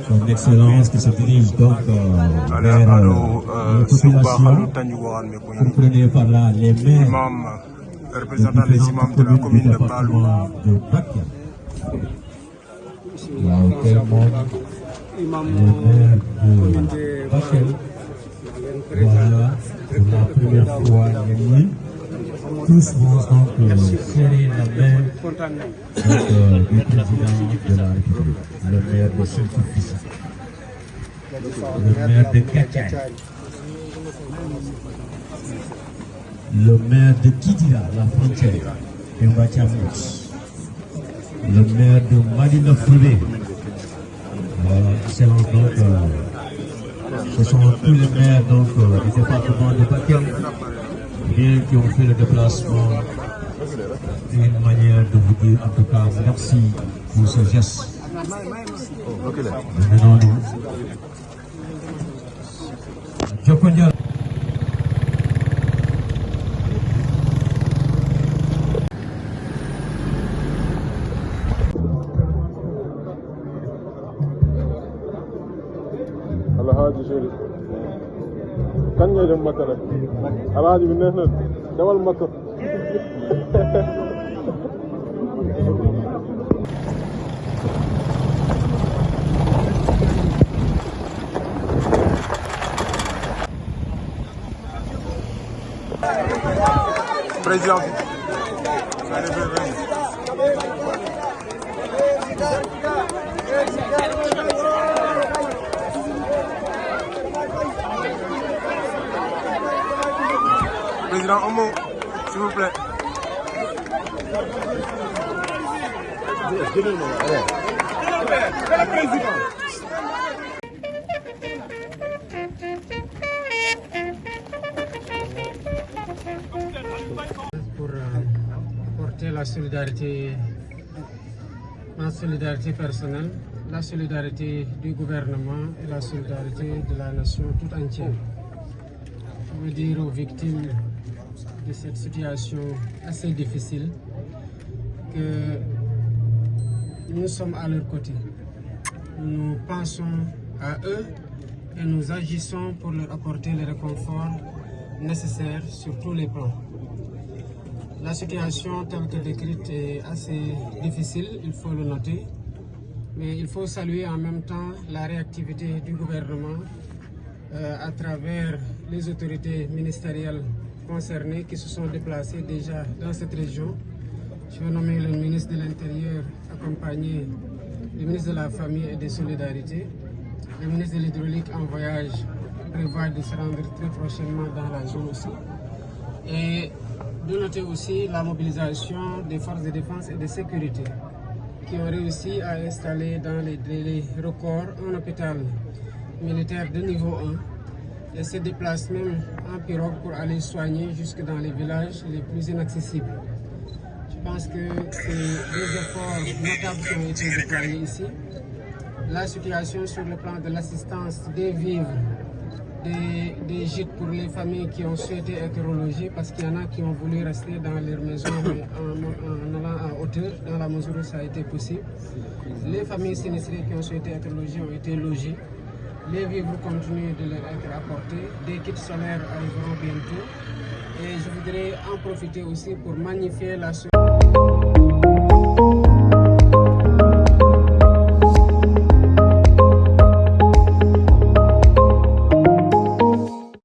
Son Excellence qui se dirige donc vers les populations. Comprenez par là les maires représentant les imams de la commune de Balou. Il y a également les maires de Bakel. Voilà, pour la première fois, tous vont donc serrer la main du président de la République, le maire de Saint-Fils, le maire de Kachai, le maire de Kidira, la frontière, et Mbachamous, le maire de Madina Foulé. Voilà, excellent donc. Ce sont tous les maires donc, du département de Bakel qui ont fait le déplacement. Une manière de vous dire en tout cas merci pour ce geste. Maintenant, Djokondial. Alhaji Chérif kan ngay dem Makka rek alhaji bi neex na demal Makka. Président Président, un mot, s'il vous plaît. Pour apporter la solidarité personnelle, la solidarité du gouvernement et la solidarité de la nation toute entière. Je veux dire aux victimes de cette situation assez difficile que nous sommes à leur côté. Nous pensons à eux et nous agissons pour leur apporter le réconfort nécessaire sur tous les plans. La situation telle que décrite est assez difficile, il faut le noter, mais il faut saluer en même temps la réactivité du gouvernement à travers les autorités ministérielles concernées qui se sont déplacées déjà dans cette région. Je vais nommer le ministre de l'Intérieur accompagné du ministre de la Famille et des Solidarités. Le ministre de l'Hydraulique en voyage prévoit de se rendre très prochainement dans la zone aussi. Et de noter aussi la mobilisation des forces de défense et de sécurité qui ont réussi à installer dans les délais records un hôpital militaire de niveau 1 et se déplacent même en pirogue pour aller soigner jusque dans les villages les plus inaccessibles. Je pense que c'est des efforts notables qui ont été déployés ici. La situation sur le plan de l'assistance des vivres, des gîtes pour les familles qui ont souhaité être relogées, parce qu'il y en a qui ont voulu rester dans leur maison mais en allant en hauteur, dans la mesure où ça a été possible. Les familles sinistrées qui ont souhaité être logées ont été logées. Les vivres continuent de leur être apportés. Des kits solaires arriveront bientôt. Et je voudrais en profiter aussi pour magnifier la